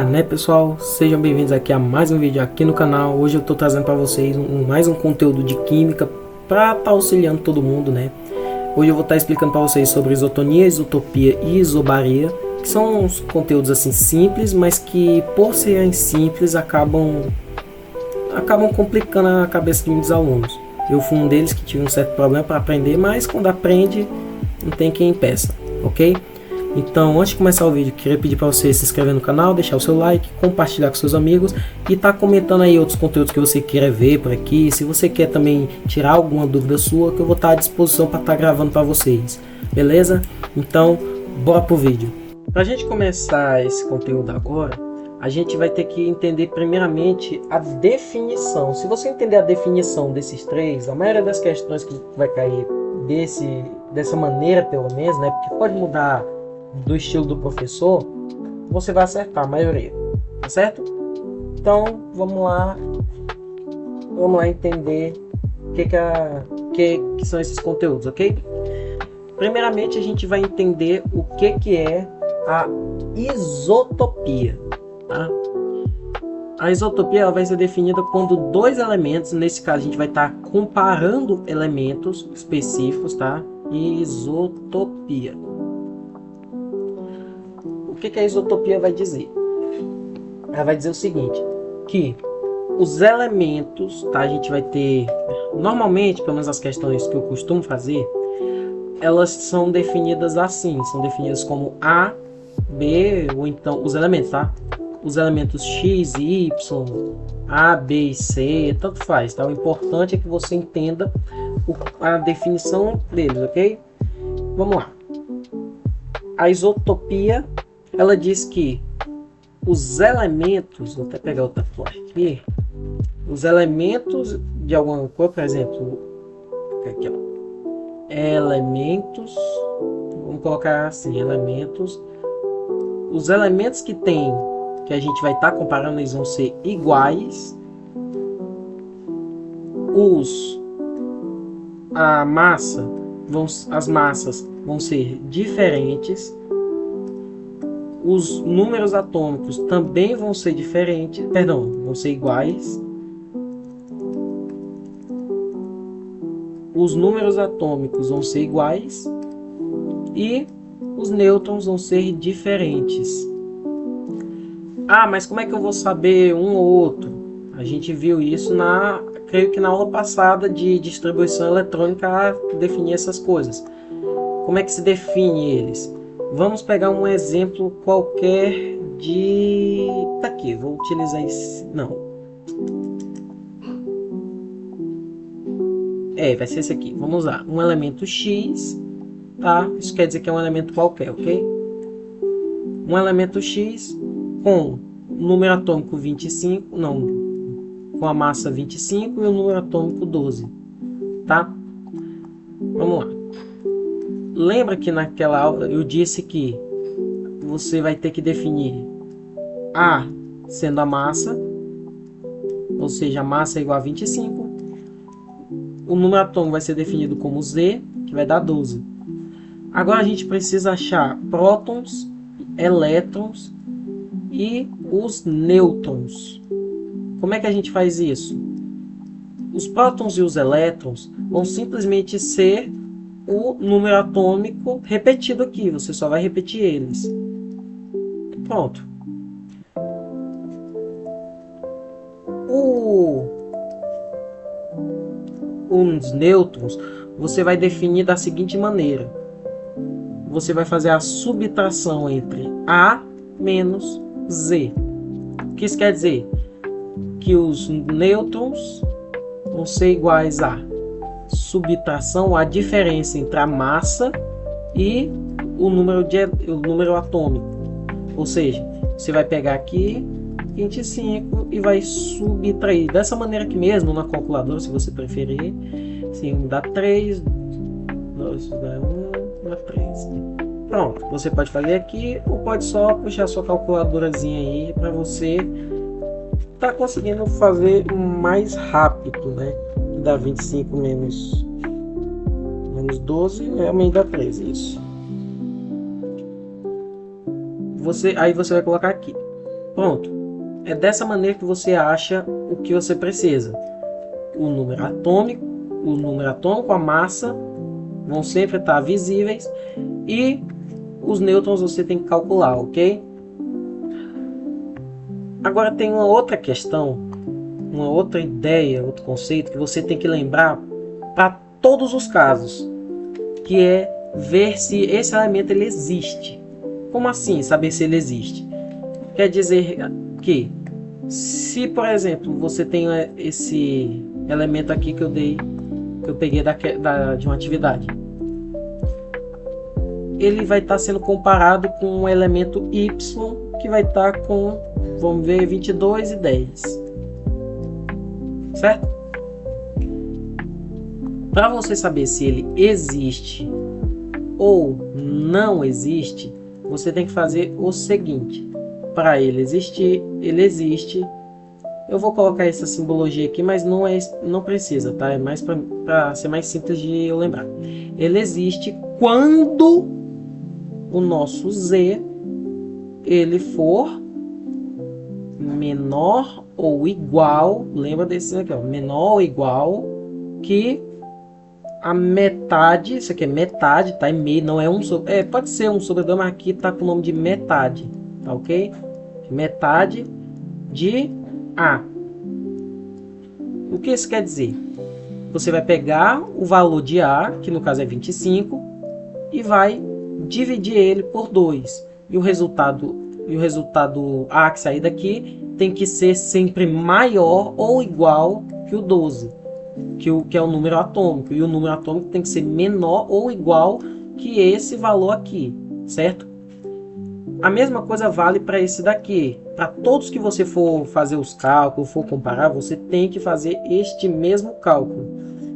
Né pessoal, sejam bem-vindos aqui a mais um vídeo aqui no canal. Hoje eu estou trazendo para vocês mais um conteúdo de química para estar auxiliando todo mundo, né? Hoje eu vou estar explicando para vocês sobre isotonia, isotopia e isobaria, que são uns conteúdos assim simples, mas que por serem simples acabam complicando a cabeça de muitos alunos. Eu fui um deles que tive um certo problema para aprender, mas quando aprende não tem quem impeça, ok? Então, antes de começar o vídeo, queria pedir para você se inscrever no canal, deixar o seu like, compartilhar com seus amigos e tá comentando aí outros conteúdos que você queira ver por aqui. Se você quer também tirar alguma dúvida sua, que eu vou estar à disposição para estar gravando para vocês, beleza? Então, bora pro vídeo. Para a gente começar esse conteúdo agora, a gente vai ter que entender primeiramente a definição. Se você entender a definição desses três, a maioria das questões que vai cair dessa maneira, pelo menos, né? Porque pode mudar do estilo do professor, você vai acertar a maioria, tá certo? Então vamos lá entender o que são esses conteúdos, ok? Primeiramente a gente vai entender o que é a isotopia, tá? A isotopia ela vai ser definida quando dois elementos, nesse caso a gente vai estar comparando elementos específicos, tá? Isotopia. O que a isotopia vai dizer? Ela vai dizer o seguinte, que os elementos, tá? A gente vai ter, normalmente, pelo menos as questões que eu costumo fazer, elas são definidas assim, são definidas como A, B, ou então os elementos, tá? Os elementos X e Y, A, B e C, tanto faz, tá? O importante é que você entenda a definição deles, ok? Vamos lá. A isotopia, ela diz que os elementos, vou até pegar outra flor aqui, os elementos de alguma coisa, por exemplo, aqui, ó, elementos, vamos colocar assim, elementos, os elementos que a gente vai estar comparando, eles vão ser iguais, as massas vão ser diferentes, os números atômicos também vão ser diferentes, vão ser iguais. Os números atômicos vão ser iguais e os nêutrons vão ser diferentes. Mas como é que eu vou saber um ou outro? A gente viu isso creio que na aula passada de distribuição eletrônica, definir essas coisas. Como é que se define eles? Vamos pegar um exemplo qualquer de... Tá aqui, vou utilizar esse... Não. Vai ser esse aqui. Vamos usar um elemento X, tá? Isso quer dizer que é um elemento qualquer, ok? Um elemento X com o número atômico 25, com a massa 25 e o número atômico 12, tá? Vamos lá. Lembra que naquela aula eu disse que você vai ter que definir A sendo a massa, ou seja, a massa é igual a 25. O número atômico vai ser definido como Z, que vai dar 12. Agora a gente precisa achar prótons, elétrons e os nêutrons. Como é que a gente faz isso? Os prótons e os elétrons vão simplesmente ser o número atômico repetido aqui, você só vai repetir eles. Pronto. Os nêutrons você vai definir da seguinte maneira. Você vai fazer a subtração entre A menos Z. O que isso quer dizer? Que os nêutrons vão ser iguais a subtração, a diferença entre a massa e o número atômico. Ou seja, você vai pegar aqui 25 e vai subtrair dessa maneira aqui mesmo na calculadora, se você preferir. Assim, 1 dá 3, 2 dá 1, dá 3. Pronto, você pode fazer aqui ou pode só puxar sua calculadorazinha aí para você tá conseguindo fazer mais rápido, né? Dá 25 menos 12, realmente dá 13, isso. Aí você vai colocar aqui Pronto. É dessa maneira que você acha o que você precisa. O número atômico, a massa vão sempre estar visíveis e os nêutrons você tem que calcular, ok? Agora tem uma outra questão, uma outra ideia, outro conceito que você tem que lembrar para todos os casos, que é ver se esse elemento ele existe. Como assim saber se ele existe? Quer dizer que se, por exemplo, você tem esse elemento aqui que eu peguei de uma atividade, ele vai estar sendo comparado com um elemento Y que vai estar com, vamos ver, 22 e 10. Certo? Para você saber se ele existe ou não existe, você tem que fazer o seguinte. Para ele existir, ele existe. Eu vou colocar essa simbologia aqui, mas não precisa, tá? É mais para ser mais simples de eu lembrar. Ele existe quando o nosso Z ele for menor ou igual, lembra desse aqui, ó, menor ou igual que a metade, isso aqui é metade, tá? É meio, não é um sobre, pode ser um sobre 2, mas aqui tá com o nome de metade, tá ok? Metade de A. O que isso quer dizer? Você vai pegar o valor de A, que no caso é 25, e vai dividir ele por 2. E o resultado A que sair daqui tem que ser sempre maior ou igual que o 12, que é o número atômico. E o número atômico tem que ser menor ou igual que esse valor aqui, certo? A mesma coisa vale para esse daqui. Para todos que você for fazer os cálculos, for comparar, você tem que fazer este mesmo cálculo.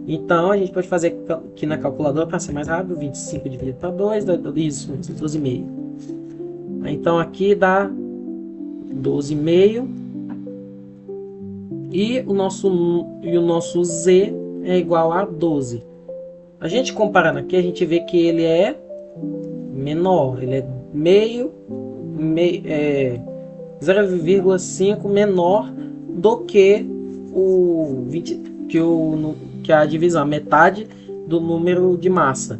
Então, a gente pode fazer aqui na calculadora para ser mais rápido. 25 dividido para 2, dá isso, 12,5. Então, aqui dá 12,5. E o nosso Z é igual a 12. A gente comparando aqui, a gente vê que ele é menor. Ele é 0,5 menor do que o 20, que a divisão, a metade do número de massa.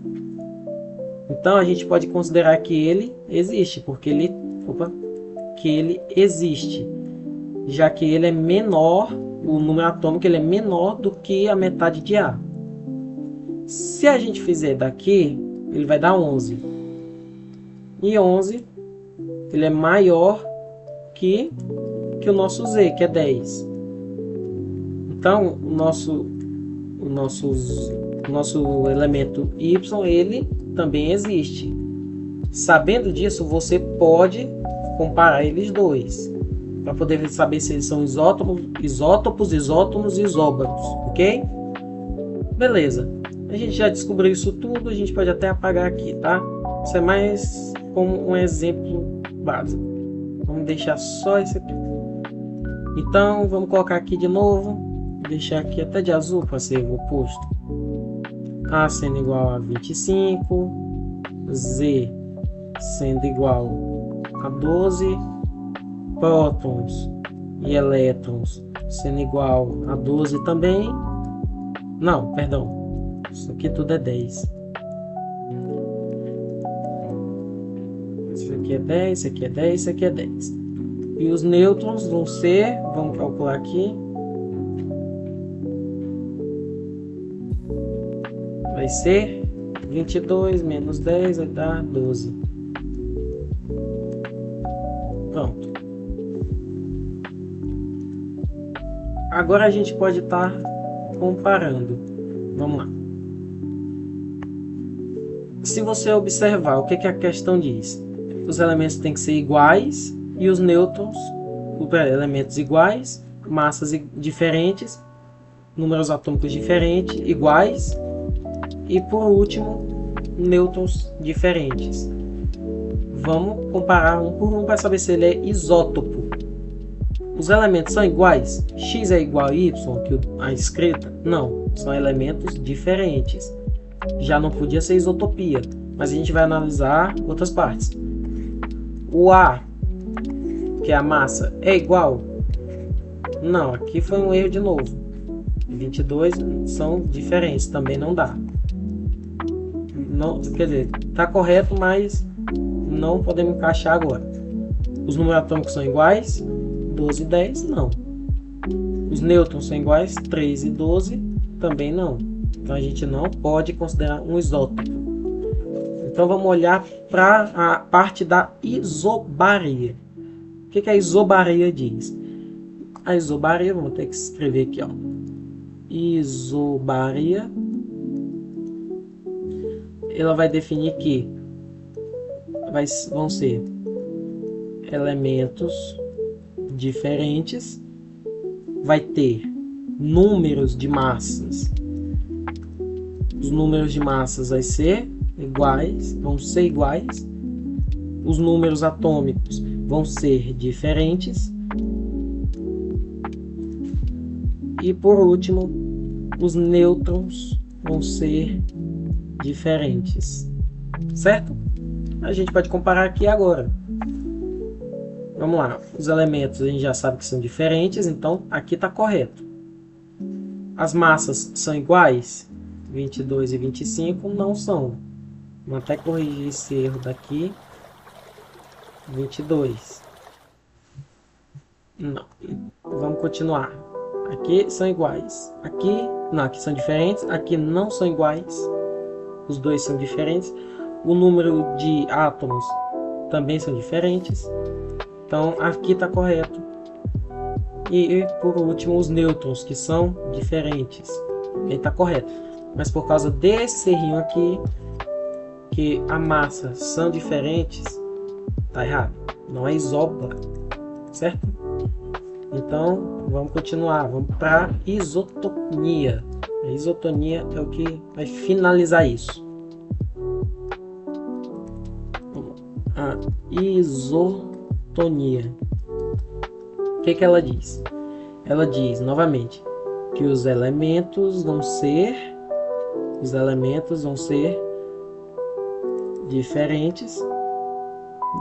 Então a gente pode considerar que ele existe, porque ele existe, já que ele é menor, o número atômico ele é menor do que a metade de A. Se a gente fizer daqui, ele vai dar 11. E 11 ele é maior que o nosso Z, que é 10. Então o nosso elemento Y ele também existe. Sabendo disso, você pode comparar eles dois para poder saber se eles são isótopos, isótonos e isóbaros, ok? Beleza. A gente já descobriu isso tudo, a gente pode até apagar aqui, tá? Isso é mais como um exemplo básico. Vamos deixar só esse aqui. Então, vamos colocar aqui de novo. Deixar aqui até de azul para ser o oposto. A sendo igual a 25. Z sendo igual a 12. Prótons e elétrons sendo igual a 12 também. Não, perdão. Isso aqui tudo é 10. Isso aqui é 10, isso aqui é 10, isso aqui é 10. E os nêutrons vão ser, vamos calcular aqui. Vai ser 22 menos 10 vai dar 12. Pronto. Agora a gente pode estar comparando. Vamos lá. Se você observar, o que a questão diz? Os elementos têm que ser iguais e os nêutrons, elementos iguais, massas diferentes, números atômicos diferentes, iguais e por último, nêutrons diferentes. Vamos comparar um por um para saber se ele é isótopo. Os elementos são iguais? X é igual a Y, que a escrita? Não, são elementos diferentes. Já não podia ser isotopia, mas a gente vai analisar outras partes. O A, que é a massa, é igual? Não, aqui foi um erro de novo. 22 são diferentes, também não dá. Não, quer dizer, tá correto, mas não podemos encaixar agora. Os números atômicos são iguais? 12 e 10, não. Os nêutrons são iguais? 3 e 12, também não. Então a gente não pode considerar um isótopo. Então vamos olhar para a parte da isobaria. O que a isobaria diz? A isobaria, vamos ter que escrever aqui, ó. Isobaria, ela vai definir que vão ser elementos diferentes, vai ter números de massas. Os números de massas vão ser iguais. Os números atômicos vão ser diferentes. E por último, os nêutrons vão ser diferentes. Certo? A gente pode comparar aqui agora. Vamos lá. Os elementos a gente já sabe que são diferentes, então aqui está correto. As massas são iguais? 22 e 25 não são. Vou até corrigir esse erro daqui. 22. Não. Vamos continuar. Aqui são iguais. Aqui são diferentes. Aqui não são iguais. Os dois são diferentes. O número de átomos também são diferentes. Então aqui está correto. E por último os nêutrons, que são diferentes. Também está correto. Mas por causa desse errinho aqui, que a massa são diferentes, tá errado. Não é isóbara, certo? Então vamos continuar. Vamos para isotonia. A isotonia é o que vai finalizar isso. A isotonia. O que ela diz? Ela diz novamente que os elementos vão ser diferentes,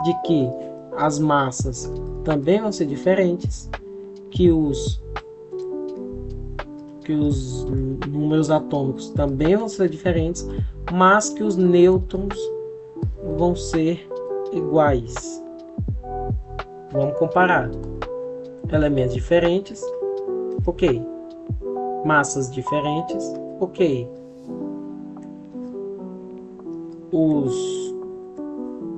de que as massas também vão ser diferentes, que os números atômicos também vão ser diferentes, mas que os nêutrons vão ser iguais. Vamos comparar. Elementos diferentes, ok. Massas diferentes, ok. Os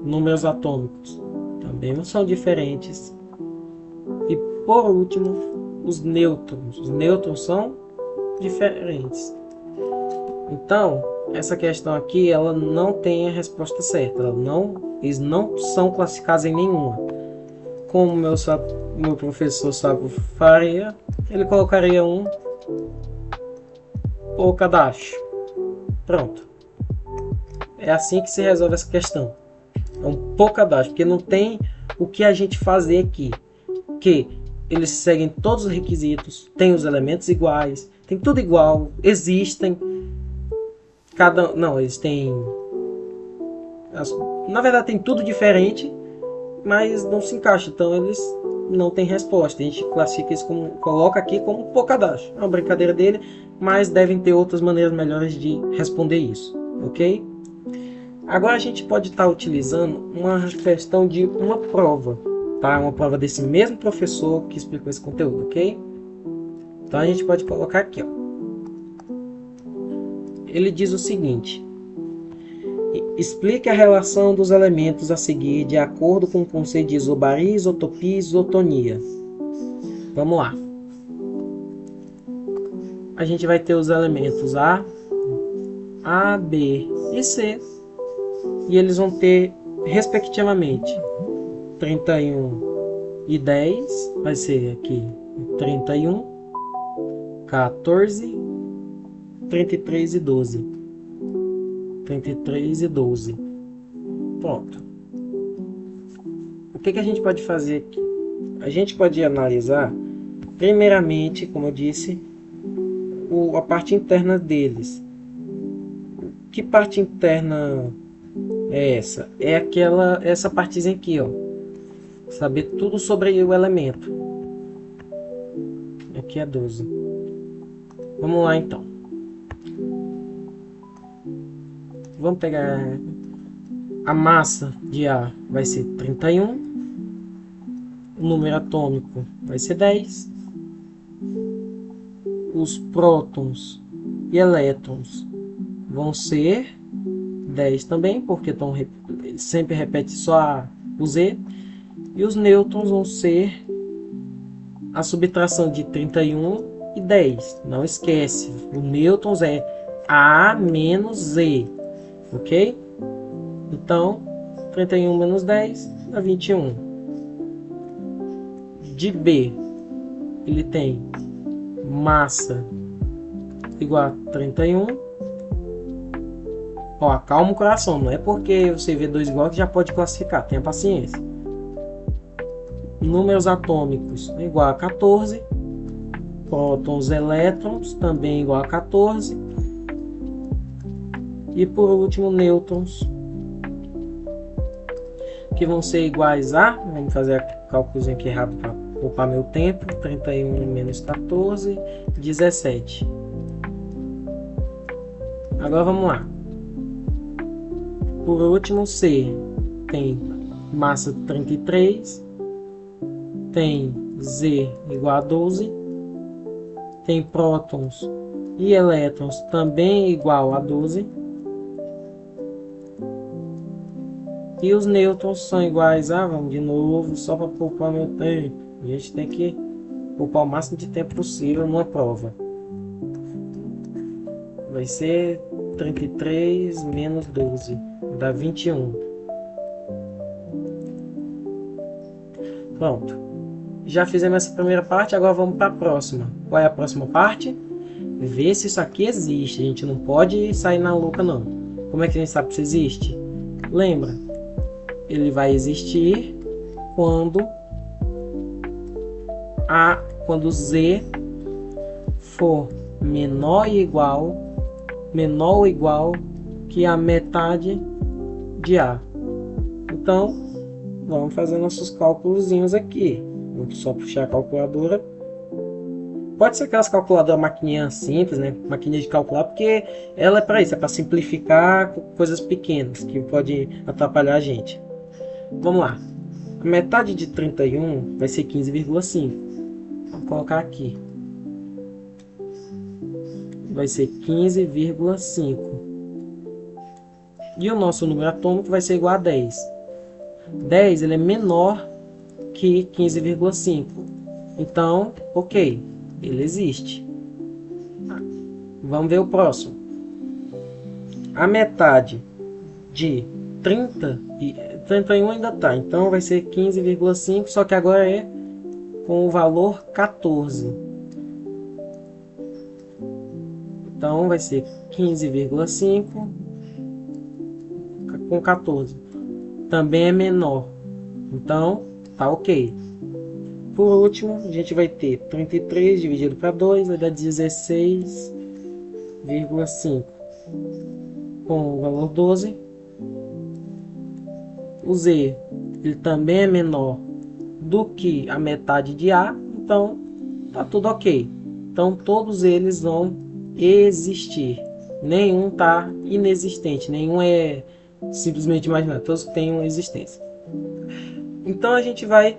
números atômicos também são diferentes. E por último, os nêutrons. Os nêutrons são diferentes. Então, essa questão aqui, ela não tem a resposta certa. Eles não são classificados em nenhuma. Como meu professor Sábio faria, ele colocaria um por cadastro. Pronto. É assim que se resolve essa questão. É um por cadastro, porque não tem o que a gente fazer aqui. Que eles seguem todos os requisitos, tem os elementos iguais, tem tudo igual, existem. Eles têm. Na verdade, tem tudo diferente, mas não se encaixa. Então, eles não têm resposta. A gente classifica isso coloca aqui como por cadastro. É uma brincadeira dele, mas devem ter outras maneiras melhores de responder isso, ok? Agora a gente pode estar utilizando uma questão de uma prova, tá? Uma prova desse mesmo professor que explicou esse conteúdo, ok? Então a gente pode colocar aqui, ó. Ele diz o seguinte: explique a relação dos elementos a seguir de acordo com o conceito de isobaria, isotopia e isotonia. Vamos lá. A gente vai ter os elementos A, B e C. E eles vão ter, respectivamente, 31 e 10. Vai ser aqui 31, 14, 33 e 12. 33 e 12. Pronto. O que a gente pode fazer aqui? A gente pode analisar, primeiramente, como eu disse, a parte interna deles. Que parte interna é essa? É essa partezinha aqui, ó. saber tudo sobre o elemento. Aqui é 12. Vamos lá então. Vamos pegar a massa de A, vai ser 31. O número atômico vai ser 10. Os prótons e elétrons vão ser 10 também, porque sempre repete só o Z. E os nêutrons vão ser a subtração de 31 e 10. Não esquece, o nêutrons é A menos Z, ok? Então, 31 menos 10 dá 21. De B, ele tem massa igual a 31. Ó, calma o coração, não é porque você vê dois igual que já pode classificar, tenha paciência. Números atômicos igual a 14. Prótons e elétrons também igual a 14. E por último, nêutrons, que vão ser iguais a, vamos fazer a cálculozinho aqui errado para poupar meu tempo, 31 menos 14, 17. Agora vamos lá. Por último, C tem massa 33, tem Z igual a 12, tem prótons e elétrons também igual a 12, e os nêutrons são iguais a, vamos de novo, só para poupar meu tempo, a gente tem que poupar o máximo de tempo possível numa prova. Vai ser 33 menos 12, dá 21. Pronto. Já fizemos essa primeira parte, agora vamos para a próxima. Qual é a próxima parte? Ver se isso aqui existe. A gente não pode sair na louca, não. Como é que a gente sabe se existe? Lembra? Ele vai existir quando Z for menor ou igual que a metade de A. Então, vamos fazer nossos cálculozinhos aqui. Vou só puxar a calculadora. Pode ser aquelas calculadoras maquininha simples, né? Maquininha de calcular, porque ela é para isso, é para simplificar coisas pequenas que pode atrapalhar a gente. Vamos lá. A metade de 31 vai ser 15,5. Vamos colocar aqui. Vai ser 15,5. E o nosso número atômico vai ser igual a 10. 10 ele é menor que 15,5. Então, ok, ele existe. Vamos ver o próximo. A metade de 31 ainda está. Então vai ser 15,5, só que agora é com o valor 14. Então vai ser 15,5 com 14. Também é menor. Então tá ok. Por último, a gente vai ter 33 dividido para 2, vai dar 16,5 com o valor 12. O Z ele também é menor do que a metade de A, então tá tudo ok. Então todos eles vão existir. Nenhum tá inexistente, nenhum é simplesmente imaginário, todos têm uma existência. Então a gente vai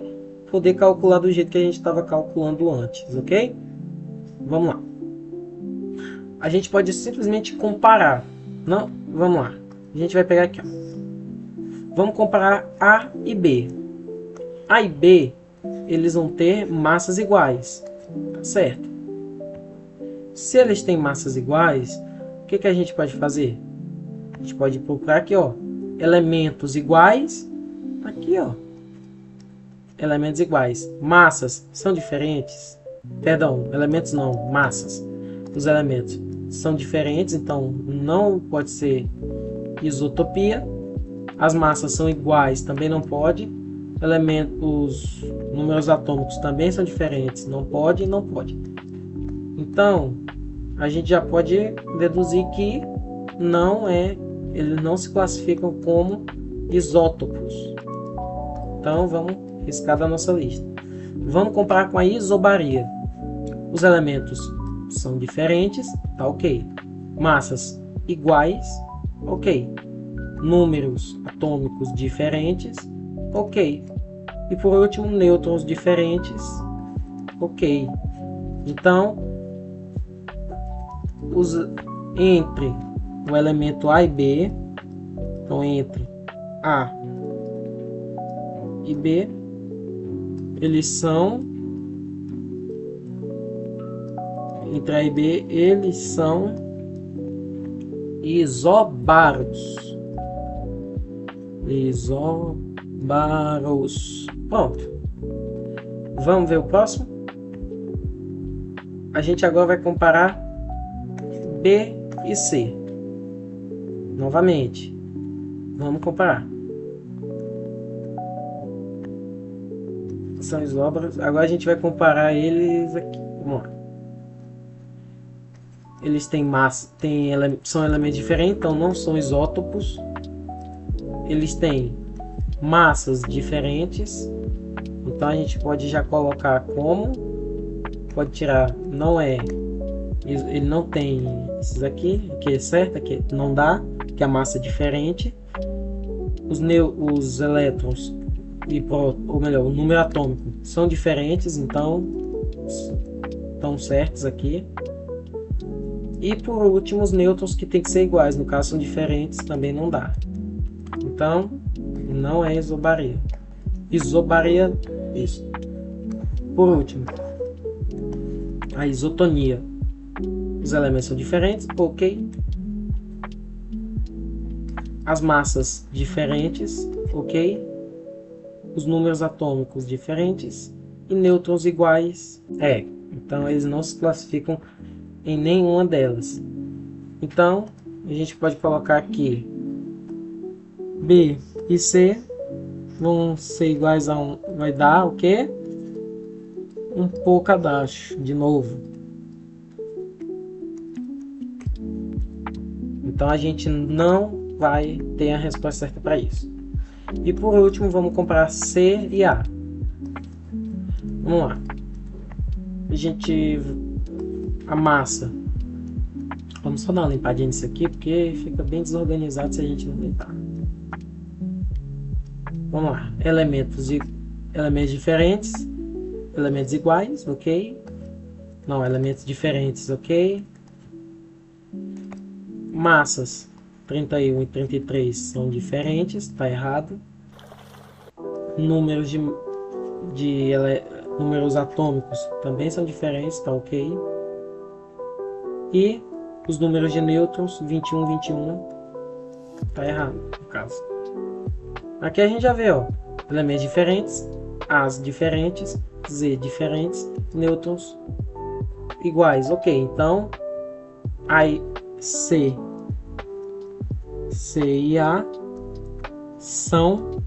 poder calcular do jeito que a gente estava calculando antes, ok? Vamos lá. A gente pode simplesmente comparar. Não, vamos lá. A gente vai pegar aqui, ó. Vamos comparar A e B. A e B, eles vão ter massas iguais, tá certo? Se eles têm massas iguais, o que a gente pode fazer? A gente pode procurar aqui, ó, elementos iguais, aqui, ó. Elementos iguais. Massas são diferentes? Perdão, elementos não, massas. Os elementos são diferentes, então não pode ser isotopia. As massas são iguais, também não pode. Os números atômicos também são diferentes, não pode e não pode. Então, a gente já pode deduzir que eles não se classificam como isótopos. Então, vamos riscar da nossa lista. Vamos comparar com a isobaria. Os elementos são diferentes, tá ok. Massas iguais, ok. Números atômicos diferentes, ok. E por último, nêutrons diferentes, ok. Então, entre o elemento A e B, então entre A e B, eles são, entre A e B, eles são isobaros. Isobaros. Pronto. Vamos ver o próximo? A gente agora vai comparar B e C. Novamente. Vamos comparar. São isóbaros. Agora a gente vai comparar eles aqui. Vamos lá. Eles têm massa, são elementos diferentes, então não são isótopos. Eles têm massas diferentes, então a gente pode já colocar como, pode tirar, não é, ele não tem esses aqui é certo, aqui não dá, que a massa é diferente. Os elétrons ou melhor, o número atômico são diferentes, então estão certos aqui. E por último, os nêutrons, que tem que ser iguais, no caso são diferentes, também não dá. Então, não é isobaria. Isobaria, isso. Por último, a isotonia. Os elementos são diferentes, ok. As massas diferentes, ok. Os números atômicos diferentes e nêutrons iguais, então eles não se classificam em nenhuma delas. Então a gente pode colocar aqui B e C vão ser iguais a 1, vai dar o que? Um pouco abaixo, de novo. Então a gente não vai ter a resposta certa para isso. E por último, vamos comparar C e A. Vamos lá. A massa. Vamos só dar uma limpadinha nisso aqui, porque fica bem desorganizado se a gente não limpar. Vamos lá. Elementos diferentes. Elementos iguais, ok. Não, elementos diferentes, ok. Massas 31 e 33 são diferentes, está errado. Números números atômicos também são diferentes, está ok. E os números de nêutrons 21 21 está errado, no caso. Aqui a gente já vê, ó, elementos diferentes, As diferentes, Z diferentes, nêutrons iguais, ok. Então aí C e A são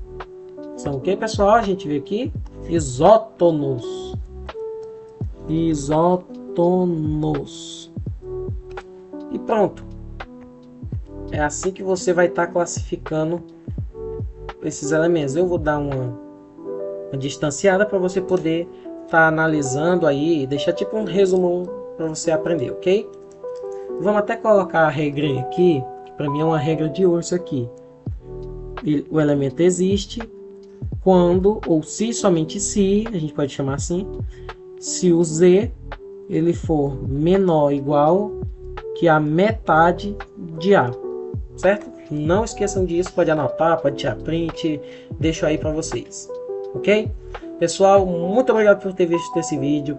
o que, pessoal? A gente vê aqui isótonos. E pronto. É assim que você vai estar classificando esses elementos. Eu vou dar uma distanciada para você poder estar analisando aí e deixar tipo um resumão para você aprender, ok? Vamos até colocar a regra aqui, que para mim é uma regra de ouro isso aqui. O elemento existe quando, ou se, somente se, a gente pode chamar assim, se o Z ele for menor ou igual que a metade de A, certo? Não esqueçam disso, pode anotar, pode tirar print, deixo aí para vocês, ok? Pessoal, muito obrigado por ter visto esse vídeo.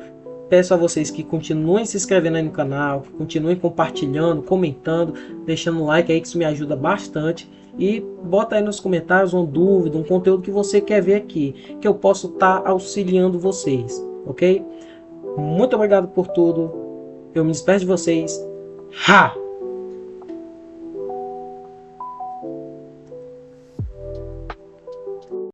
Peço a vocês que continuem se inscrevendo aí no canal, que continuem compartilhando, comentando, deixando um like aí, que isso me ajuda bastante. E bota aí nos comentários uma dúvida, um conteúdo que você quer ver aqui, que eu posso estar auxiliando vocês, ok? Muito obrigado por tudo. Eu me despeço de vocês. Ha!